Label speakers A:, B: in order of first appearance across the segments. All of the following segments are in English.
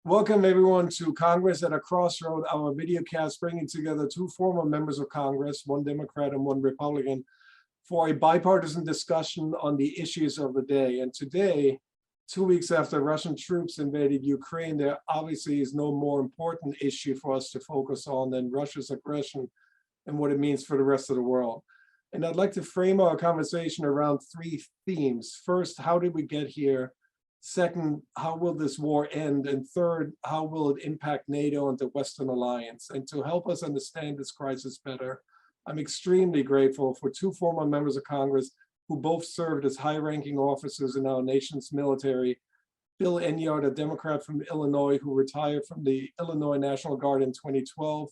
A: Welcome everyone to Congress at a Crossroad, our video cast bringing together two former members of Congress, one Democrat and one Republican, for a bipartisan discussion on the issues of the day. And today, 2 weeks after Russian troops invaded Ukraine, there obviously is no more important issue for us to focus on than Russia's aggression and what it means for the rest of the world. And I'd like to frame our conversation around three themes. First, how did we get here? Second, how will this war end? And third, how will it impact NATO and the Western Alliance? And to help us understand this crisis better, I'm extremely grateful for two former members of Congress who both served as high-ranking officers in our nation's military. Bill Enyart, a Democrat from Illinois who retired from the Illinois National Guard in 2012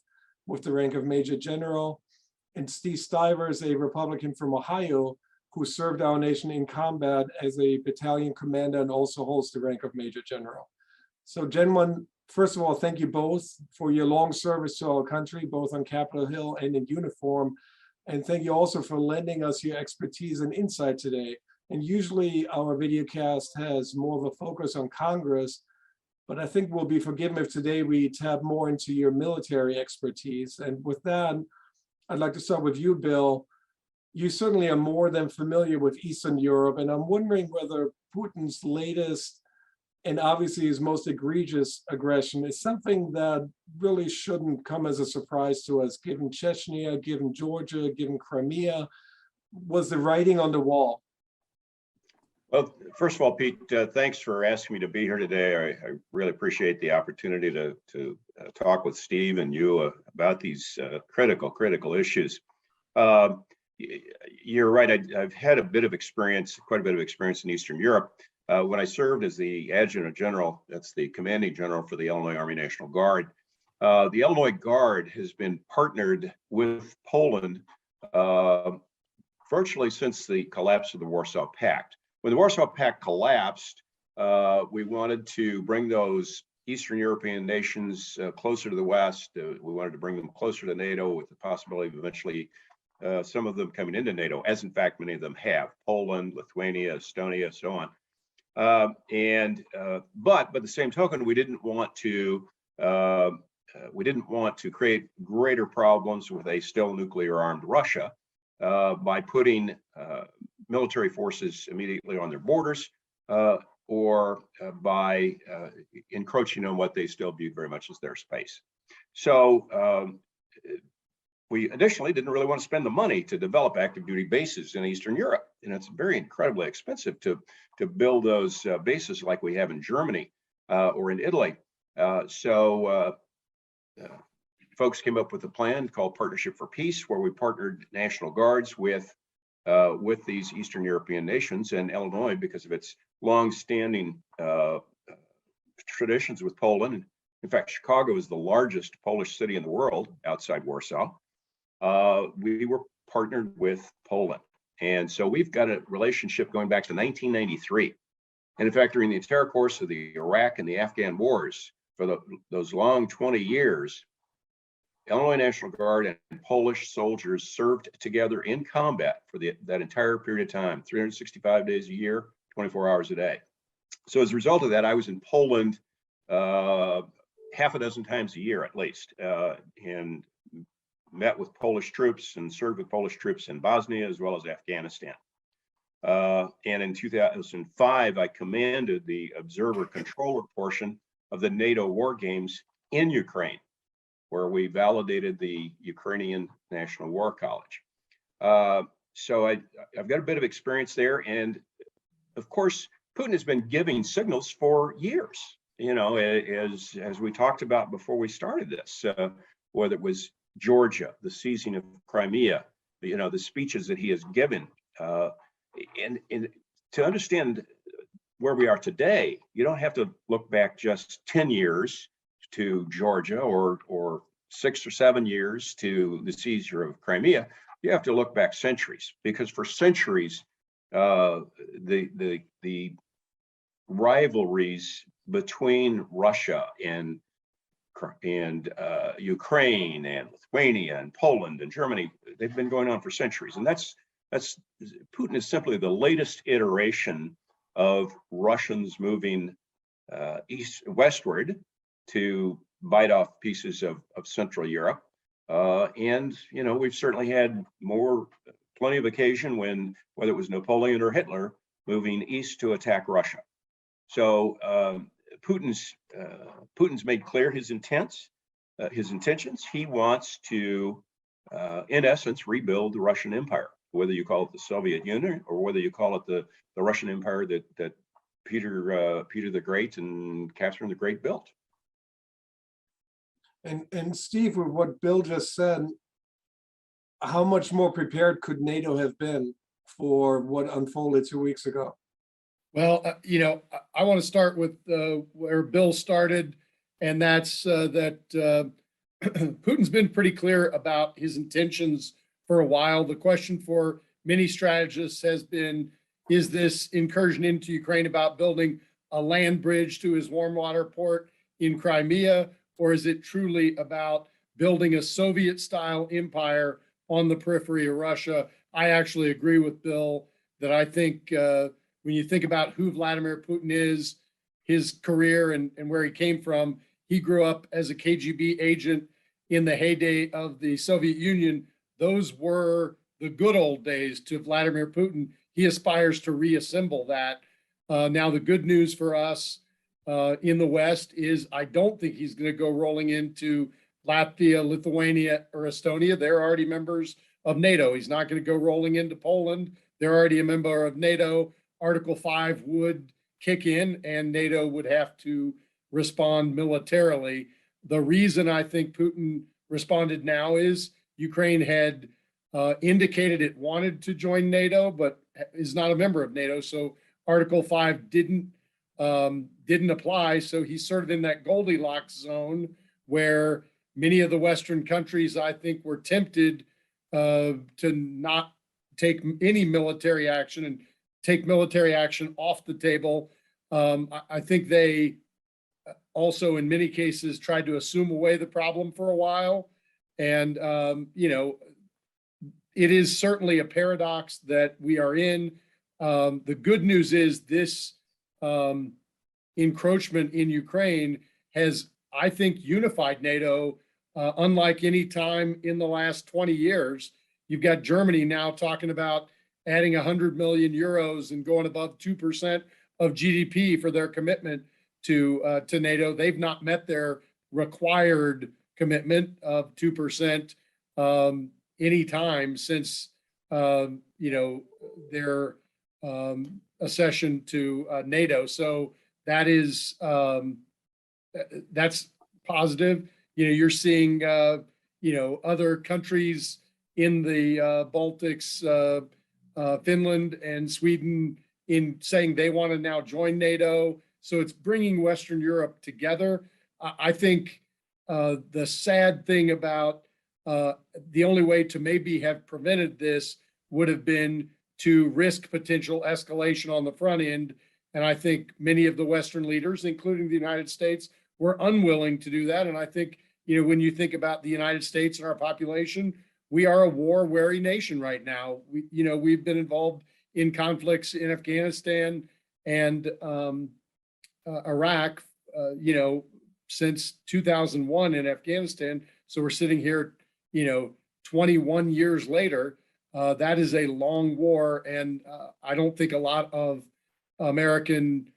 A: with the rank of Major General, and Steve Stivers, a Republican from Ohio, who served our nation in combat as a battalion commander and also holds the rank of Major General. So gentlemen, first of all, thank you both for your long service to our country, both on Capitol Hill and in uniform. And thank you also for lending us your expertise and insight today. And usually our video cast has more of a focus on Congress, but I think we'll be forgiven if today we tap more into your military expertise. And with that, I'd like to start with you, Bill. You certainly are more than familiar with Eastern Europe, and I'm wondering whether Putin's latest and obviously his most egregious aggression is something that really shouldn't come as a surprise to us, given Chechnya, given Georgia, given Crimea. Was the writing on the wall?
B: Well, first of all, Pete, thanks for asking me to be here today. I really appreciate the opportunity to talk with Steve and you about these critical issues. You're right. I've had a bit of experience, quite a bit of experience in Eastern Europe. When I served as the Adjutant General, that's the Commanding General for the Illinois Army National Guard. The Illinois Guard has been partnered with Poland virtually since the collapse of the Warsaw Pact. When the Warsaw Pact collapsed, we wanted to bring those Eastern European nations closer to the West. We wanted to bring them closer to NATO with the possibility of eventually some of them coming into NATO, as in fact many of them have: Poland, Lithuania, Estonia, so on. But by the same token, we didn't want to create greater problems with a still nuclear-armed Russia by putting military forces immediately on their borders or by encroaching on what they still viewed very much as their space. So we additionally didn't really want to spend the money to develop active duty bases in Eastern Europe. And it's very incredibly expensive to build those bases like we have in Germany or in Italy. So folks came up with a plan called Partnership for Peace, where we partnered National Guards with these Eastern European nations, and Illinois, because of its long-standing traditions with Poland. In fact, Chicago is the largest Polish city in the world outside Warsaw. We were partnered with Poland. And so we've got a relationship going back to 1993. And in fact, during the entire course of the Iraq and the Afghan wars, for those long 20 years, Illinois National Guard and Polish soldiers served together in combat for that entire period of time, 365 days a year, 24 hours a day. So as a result of that, I was in Poland half a dozen times a year at least, and met with Polish troops and served with Polish troops in Bosnia as well as Afghanistan. And in 2005, I commanded the observer controller portion of the NATO war games in Ukraine, where we validated the Ukrainian National War College. So I've got a bit of experience there. And of course, Putin has been giving signals for years, you know, as we talked about before we started this, whether it was Georgia, the seizing of Crimea, you know, the speeches that he has given. And to understand where we are today, you don't have to look back just 10 years to Georgia or 6 or 7 years to the seizure of Crimea. You have to look back centuries, because for centuries, the rivalries between Russia and Ukraine and Lithuania and Poland and Germany, they've been going on for centuries. And that's Putin is simply the latest iteration of Russians moving westward to bite off pieces of Central Europe. And, you know, we've certainly had plenty of occasion when, whether it was Napoleon or Hitler, moving east to attack Russia. So Putin's made clear his intentions. He wants to, in essence, rebuild the Russian Empire, whether you call it the Soviet Union or whether you call it the Russian Empire that Peter the Great and Catherine the Great built.
A: And Steve, with what Bill just said, how much more prepared could NATO have been for what unfolded 2 weeks ago?
C: Well, you know, I want to start with where Bill started, and that's that Putin's been pretty clear about his intentions for a while. The question for many strategists has been, is this incursion into Ukraine about building a land bridge to his warm water port in Crimea, or is it truly about building a Soviet-style empire on the periphery of Russia? I actually agree with Bill that I think when you think about who Vladimir Putin is, his career and where he came from, he grew up as a KGB agent in the heyday of the Soviet Union. Those were the good old days to Vladimir Putin. He aspires to reassemble that. Now, the good news for us in the West is I don't think he's going to go rolling into Latvia, Lithuania, or Estonia. They're already members of NATO. He's not going to go rolling into Poland. They're already a member of NATO. Article 5 would kick in and NATO would have to respond militarily. The reason I think Putin responded now is Ukraine had indicated it wanted to join NATO, but is not a member of NATO. So Article 5 didn't apply. So he's sort of in that Goldilocks zone where many of the Western countries, I think, were tempted to not take any military action and take military action off the table. I think they also, in many cases, tried to assume away the problem for a while. And, you know, it is certainly a paradox that we are in. The good news is this encroachment in Ukraine has, I think, unified NATO unlike any time in the last 20 years. You've got Germany now talking about adding 100 million euros and going above 2% of GDP for their commitment to NATO. They've not met their required commitment of 2% any time since you know, their accession to NATO. So that is that's positive. You know, you're seeing you know, other countries in the Baltics, Finland and Sweden, in saying they want to now join NATO. So it's bringing Western Europe together. I think the sad thing about the only way to maybe have prevented this would have been to risk potential escalation on the front end. And I think many of the Western leaders, including the United States, were unwilling to do that. And I think, you know, when you think about the United States and our population, we are a war-weary nation right now. You know, we've been involved in conflicts in Afghanistan and Iraq, you know, since 2001 in Afghanistan. So we're sitting here, you know, 21 years later. That is a long war, and I don't think a lot of American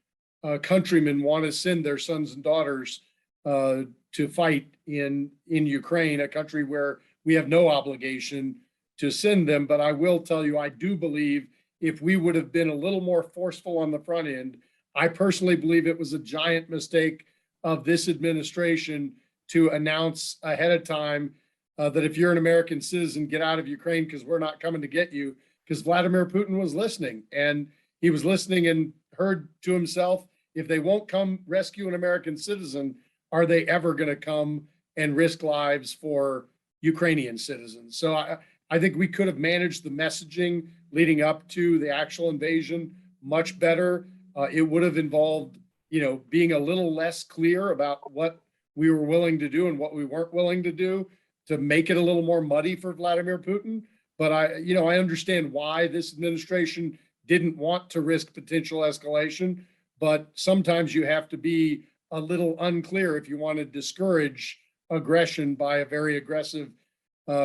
C: countrymen want to send their sons and daughters to fight in Ukraine, a country where we have no obligation to send them. But I will tell you, I do believe if we would have been a little more forceful on the front end, I personally believe it was a giant mistake of this administration to announce ahead of time that if you're an American citizen, get out of Ukraine because we're not coming to get you, because Vladimir Putin was listening, and he was listening and heard to himself, if they won't come rescue an American citizen, are they ever going to come and risk lives for Ukrainian citizens? So I think we could have managed the messaging leading up to the actual invasion much better. It would have involved, you know, being a little less clear about what we were willing to do and what we weren't willing to do to make it a little more muddy for Vladimir Putin. But I understand why this administration didn't want to risk potential escalation, but sometimes you have to be a little unclear if you want to discourage aggression by a very aggressive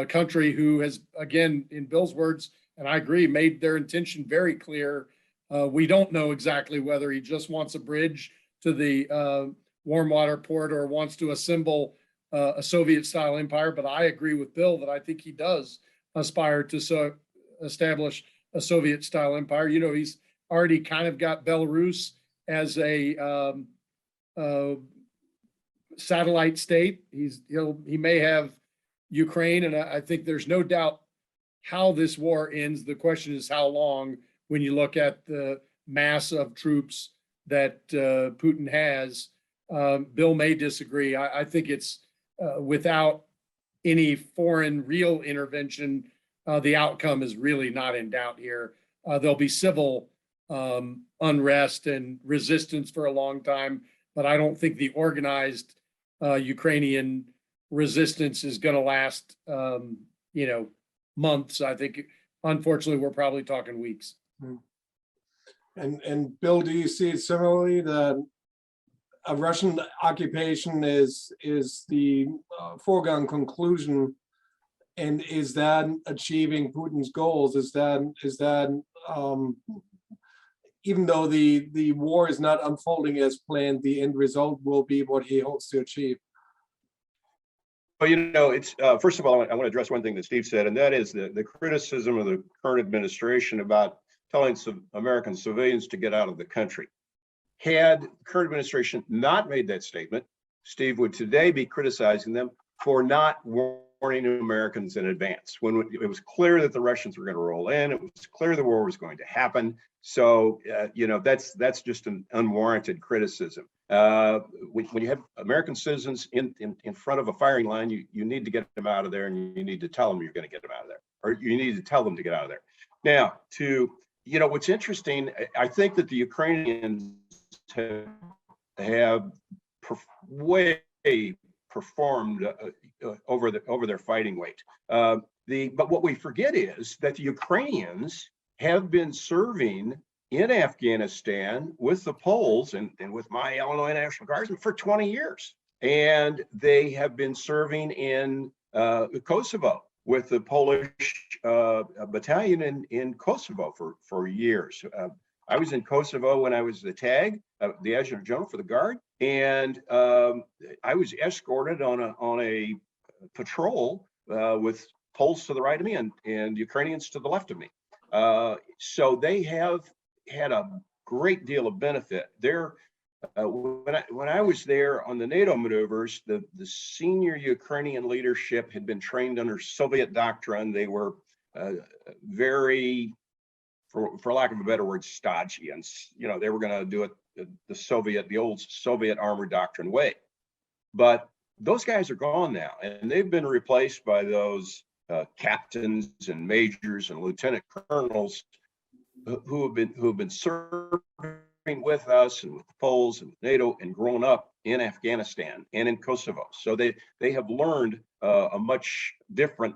C: country who has, again, in Bill's words, and I agree, made their intention very clear. We don't know exactly whether he just wants a bridge to the warm water port or wants to assemble a Soviet-style empire. But I agree with Bill that I think he does aspire to establish a Soviet-style empire. You know, he's already kind of got Belarus as a satellite state. He may have Ukraine, and I think there's no doubt how this war ends. The question is how long, when you look at the mass of troops that Putin has. Bill may disagree. I think it's without any foreign real intervention, the outcome is really not in doubt here. There'll be civil unrest and resistance for a long time, but I don't think the organized Ukrainian resistance is going to last, months. I think, unfortunately, we're probably talking weeks.
A: And Bill, do you see it similarly, that a Russian occupation is the foregone conclusion, and is that achieving Putin's goals? Is that even though the war is not unfolding as planned, the end result will be what he hopes to achieve?
B: Well, it's first of all, I want to address one thing that Steve said, and that is the criticism of the current administration about telling some American civilians to get out of the country. Had the current administration not made that statement, Steve would today be criticizing them for not warning Americans in advance. When it was clear that the Russians were going to roll in, it was clear the war was going to happen. So, that's just an unwarranted criticism. When you have American citizens in front of a firing line, you need to get them out of there, and you need to tell them you're going to get them out of there, or you need to tell them to get out of there. Now, what's interesting, I think that the Ukrainians have way performed over their fighting weight. But what we forget is that the Ukrainians have been serving in Afghanistan with the Poles and with my Illinois National Guardsmen for 20 years. And they have been serving in Kosovo with the Polish battalion in Kosovo for years. I was in Kosovo when I was the TAG, the Adjutant General for the Guard, and I was escorted on a patrol with Poles to the right of me and Ukrainians to the left of me. So they have had a great deal of benefit. When I was there on the NATO maneuvers, the senior Ukrainian leadership had been trained under Soviet doctrine. They were very, for lack of a better word, stodgy, and they were going to do it the old Soviet armored doctrine way. But those guys are gone now, and they've been replaced by those captains and majors and lieutenant colonels who have been serving with us and with the Poles and NATO and grown up in Afghanistan and in Kosovo. So they have learned a much different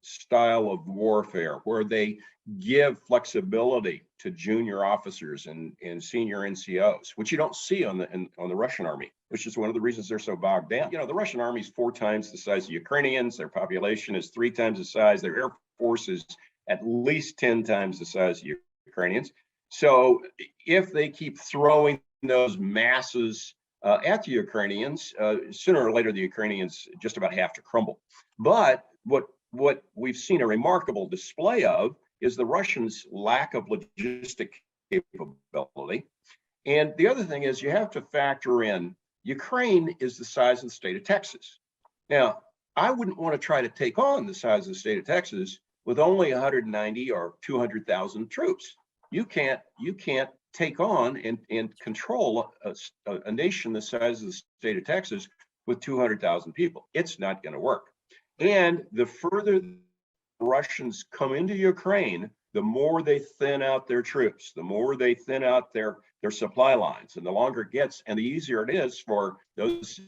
B: style of warfare, where they give flexibility to junior officers and senior NCOs, which you don't see on the Russian army, which is one of the reasons they're so bogged down. The Russian army is 4 times the size of the Ukrainians. Their population is 3 times the size. Their air force is at least 10 times the size of Ukrainians. So if they keep throwing those masses at the Ukrainians, sooner or later the Ukrainians just about have to crumble. But what we've seen a remarkable display of is the Russians' lack of logistic capability. And the other thing is, you have to factor in, Ukraine is the size of the state of Texas. Now, I wouldn't want to try to take on the size of the state of Texas with only 190 or 200,000 troops. You can't take on and control a nation the size of the state of Texas with 200,000 people. It's not going to work. And the further the Russians come into Ukraine, the more they thin out their troops, the more they thin out their supply lines, and the longer it gets, and the easier it is for those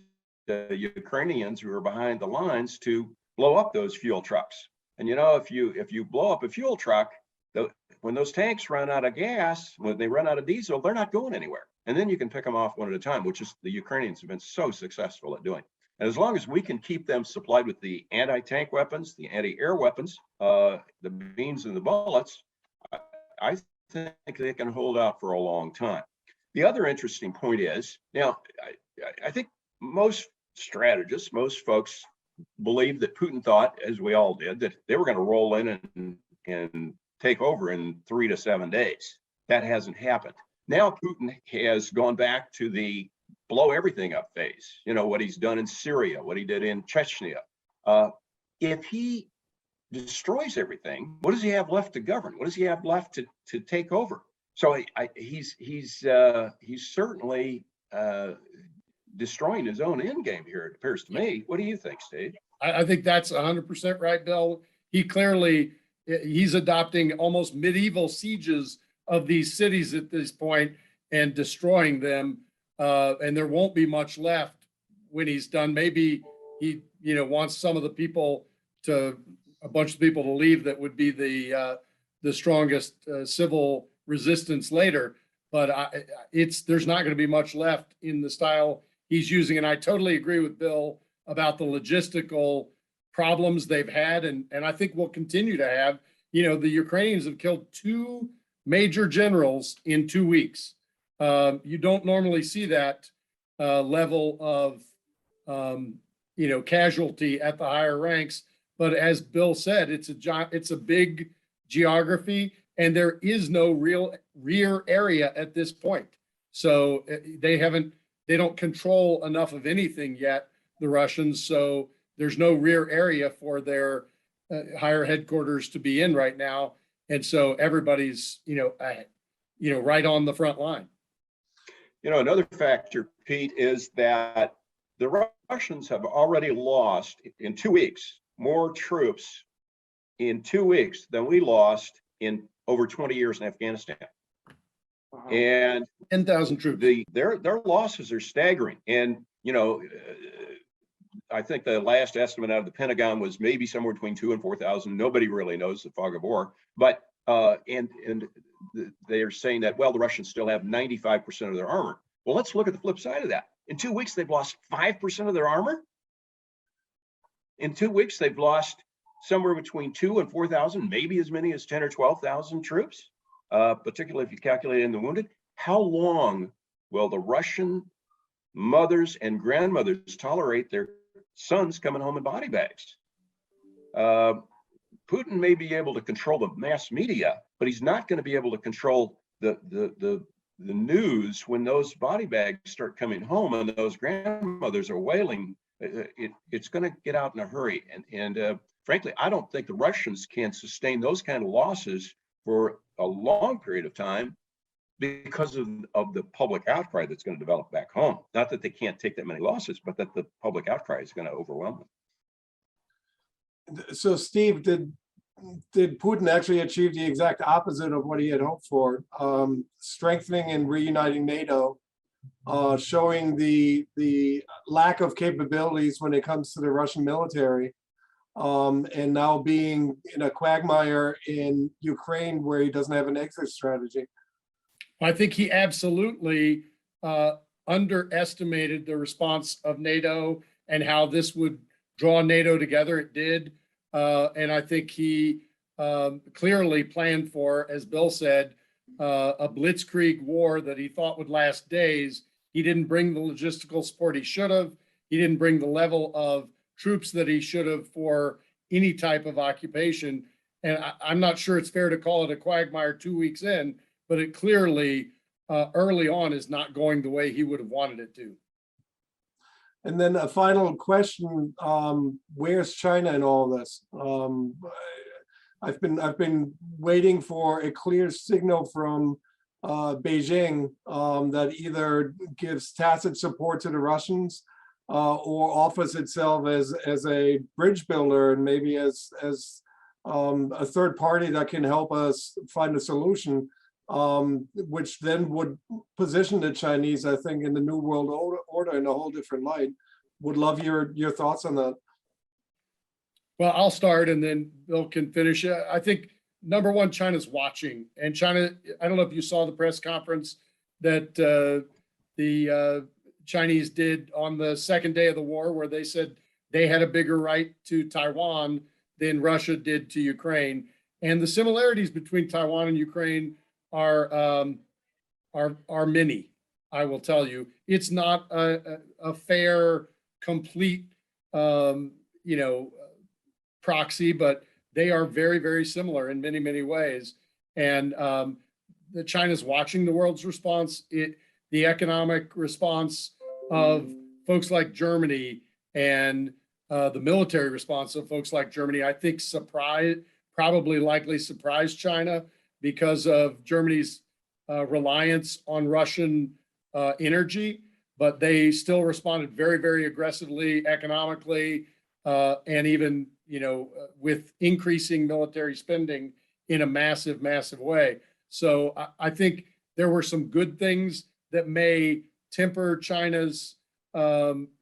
B: Ukrainians who are behind the lines to blow up those fuel trucks. And if you blow up a fuel truck, when those tanks run out of gas, when they run out of diesel, they're not going anywhere. And then you can pick them off one at a time, which is the Ukrainians have been so successful at doing. And as long as we can keep them supplied with the anti-tank weapons, the anti-air weapons, the beams and the bullets, I think they can hold out for a long time. The other interesting point is, now, I think most strategists, most folks believe that Putin thought, as we all did, that they were going to roll in and take over in 3 to 7 days. That hasn't happened. Now Putin has gone back to the blow everything up phase. You know, what he's done in Syria, what he did in Chechnya. If he destroys everything, what does he have left to govern? What does he have left to take over? So he's certainly destroying his own end game here, it appears to me. What do you think, Steve?
C: I think that's 100% right, Bill. He's adopting almost medieval sieges of these cities at this point and destroying them. And there won't be much left when he's done. Maybe he, wants some of the people a bunch of people to leave that would be the strongest civil resistance later. But there's not going to be much left in the style he's using. And I totally agree with Bill about the logistical problems they've had, and I think we'll continue to have. The Ukrainians have killed 2 major generals in 2 weeks. You don't normally see that level of casualty at the higher ranks. But as Bill said, it's a big geography, and there is no real rear area at this point. So they don't control enough of anything yet, the Russians. So there's no rear area for their higher headquarters to be in right now. And so everybody's, right on the front line.
B: Another factor, Pete, is that the Russians have already lost in 2 weeks more troops in 2 weeks than we lost in over 20 years in Afghanistan.
A: Wow.
B: And
C: 10,000 troops.
B: Their losses are staggering. And, I think the last estimate out of the Pentagon was maybe somewhere between 2,000 and 4,000. Nobody really knows, the fog of war. But and they are saying that, well, the Russians still have 95% of their armor. Well, let's look at the flip side of that. In 2 weeks, they've lost 5% of their armor. In 2 weeks, they've lost somewhere between 2,000 and 4,000, maybe as many as 10,000 or 12,000 troops, particularly if you calculate in the wounded. How long will the Russian mothers and grandmothers tolerate their sons coming home in body bags? Putin may be able to control the mass media, but he's not going to be able to control the news when those body bags start coming home and those grandmothers are wailing. It's going to get out in a hurry. And frankly, I don't think the Russians can sustain those kind of losses for a long period of time because of the public outcry that's going to develop back home. Not that they can't take that many losses, but that the public outcry is going to overwhelm them.
A: So, Steve, did Putin actually achieve the exact opposite of what he had hoped for? Strengthening and reuniting NATO, showing the lack of capabilities when it comes to the Russian military, and now being in a quagmire in Ukraine where he doesn't have an exit strategy.
C: I think he absolutely underestimated the response of NATO and how this would draw NATO together. It did. And I think he clearly planned for, as Bill said, a blitzkrieg war that he thought would last days. He didn't bring the logistical support he should have. He didn't bring the level of troops that he should have for any type of occupation. And I'm not sure it's fair to call it a quagmire 2 weeks in, but it clearly early on is not going the way he would have wanted it to.
A: And then a final question: where's China in all this? I've been waiting for a clear signal from Beijing that either gives tacit support to the Russians or offers itself as a bridge builder and maybe as a third party that can help us find a solution, which then would position the Chinese, I think, in the New World Order in a whole different light. Would love your thoughts on that.
C: Well, I'll start and then Bill can finish. I think number one, China's watching, and China, I don't know if you saw the press conference that the Chinese did on the second day of the war, where they said they had a bigger right to Taiwan than Russia did to Ukraine. And the similarities between Taiwan and Ukraine are many. I will tell you, it's not a fair, complete, proxy, but they are very, very similar in many, many ways. And the China's watching the world's response. The economic response of folks like Germany and the military response of folks like Germany, I think likely surprised China because of Germany's reliance on Russian energy, but they still responded very, very aggressively economically, and even, with increasing military spending in a massive, massive way. So I think there were some good things that may temper China's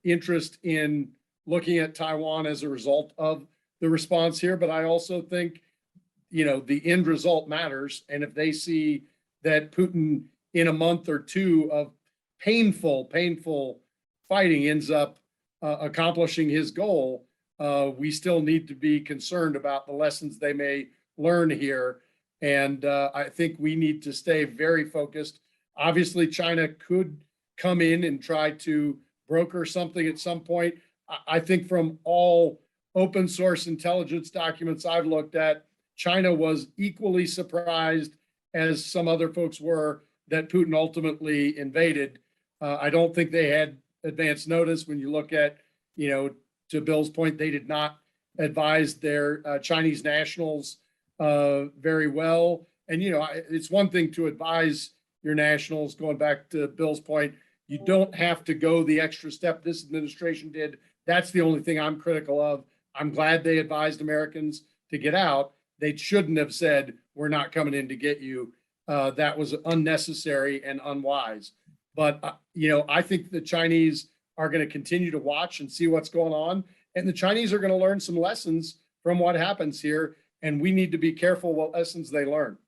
C: interest in looking at Taiwan as a result of the response here. But I also think, the end result matters. And if they see that Putin in a month or two of painful fighting ends up accomplishing his goal, we still need to be concerned about the lessons they may learn here. And I think we need to stay very focused. Obviously, China could come in and try to broker something at some point. I think from all open source intelligence documents I've looked at, China was equally surprised as some other folks were that Putin ultimately invaded. I don't think they had advance notice. When you look at, to Bill's point, they did not advise their Chinese nationals very well. And, it's one thing to advise your nationals, going back to Bill's point, you don't have to go the extra step this administration did. That's the only thing I'm critical of. I'm glad they advised Americans to get out. They shouldn't have said, we're not coming in to get you. That was unnecessary and unwise. But, I think the Chinese are going to continue to watch and see what's going on. And the Chinese are going to learn some lessons from what happens here. And we need to be careful what lessons they learn.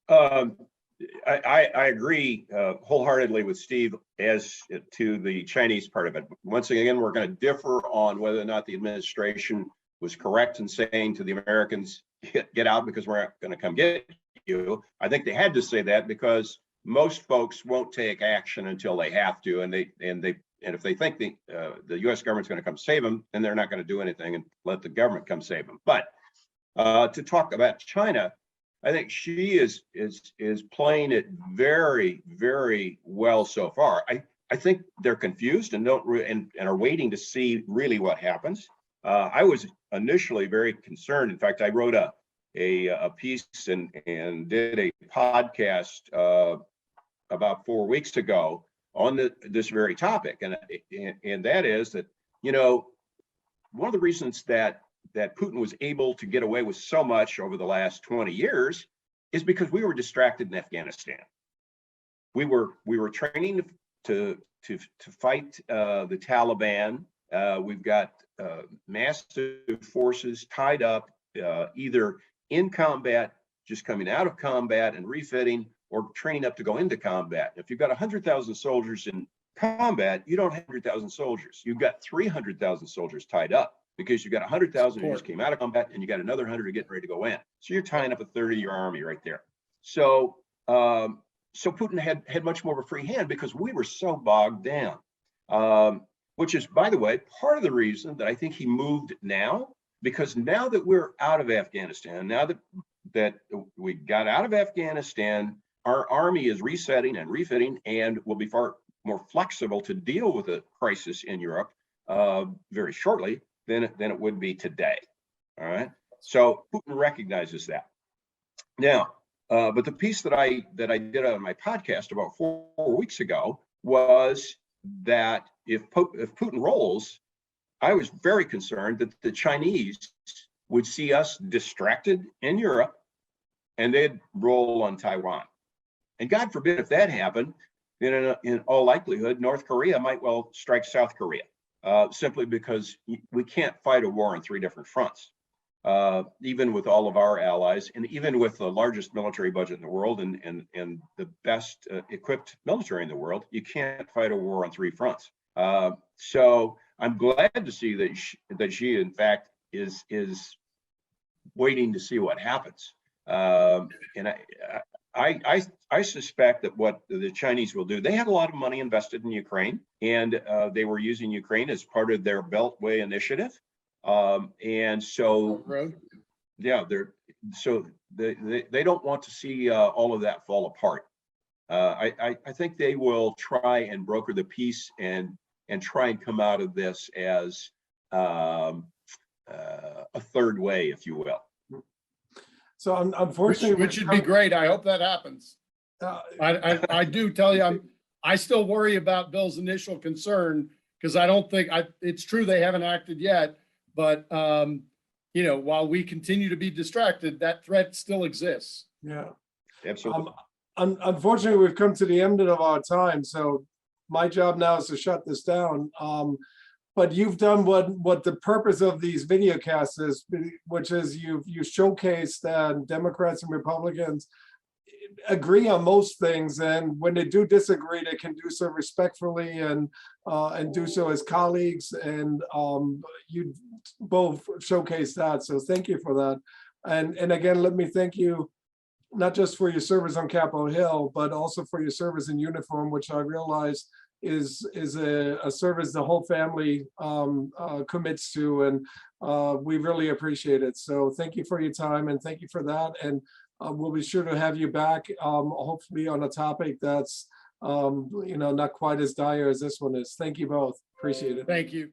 B: I agree wholeheartedly with Steve as to the Chinese part of it. Once again, we're going to differ on whether or not the administration was correct in saying to the Americans, get out because we're not going to come get you. I think they had to say that because most folks won't take action until they have to, and if they think the U.S. government's going to come save them, then they're not going to do anything and let the government come save them. But to talk about China, I think she is playing it very, very well so far. I think they're confused and and are waiting to see really what happens. I was initially very concerned. In fact, I wrote a piece and did a podcast about 4 weeks ago on this very topic, and that is that one of the reasons that Putin was able to get away with so much over the last 20 years is because we were distracted in Afghanistan. We were training to fight the Taliban. We've got massive forces tied up, either in combat, just coming out of combat and refitting, or training up to go into combat. If you've got 100,000 soldiers in combat, you don't have 100,000 soldiers. You've got 300,000 soldiers tied up because you've got 100,000 who just came out of combat, and you got another 100 getting ready to go in. So you're tying up a third of your army right there. So Putin had much more of a free hand because we were so bogged down, which is, by the way, part of the reason that I think he moved now, because now that we're out of Afghanistan, now that we got out of Afghanistan, our army is resetting and refitting and will be far more flexible to deal with a crisis in Europe very shortly than it would be today. All right. So Putin recognizes that. Now, but the piece that I did on my podcast about 4 weeks ago was that if Putin rolls, I was very concerned that the Chinese would see us distracted in Europe and they'd roll on Taiwan. And God forbid if that happened, then in all likelihood, North Korea might well strike South Korea, simply because we can't fight a war on 3 different fronts. even with all of our allies, and even with the largest military budget in the world and the best equipped military in the world, you can't fight a war on three fronts. So I'm glad to see that she in fact is waiting to see what happens. And I suspect that what the Chinese will do, they have a lot of money invested in Ukraine, and they were using Ukraine as part of their Beltway initiative. And so, yeah, they don't want to see all of that fall apart. I think they will try and broker the peace and try and come out of this as a third way, if you will.
A: So unfortunately,
C: which should be great. I hope that happens. I do tell you, I still worry about Bill's initial concern, because I don't think it's true they haven't acted yet, but you know, while we continue to be distracted, that threat still exists.
A: Yeah,
B: absolutely.
A: Unfortunately, we've come to the end of our time, so my job now is to shut this down. But you've done what the purpose of these video casts is, which is you showcase that Democrats and Republicans agree on most things, and when they do disagree, they can do so respectfully and do so as colleagues. And you both showcase that, so thank you for that. And again, let me thank you not just for your service on Capitol Hill, but also for your service in uniform, which I realize is a service the whole family commits to, and we really appreciate it. So thank you for your time, and thank you for that. And we'll be sure to have you back, hopefully on a topic that's you know, not quite as dire as this one is. Thank you both. Appreciate it.
C: Thank you.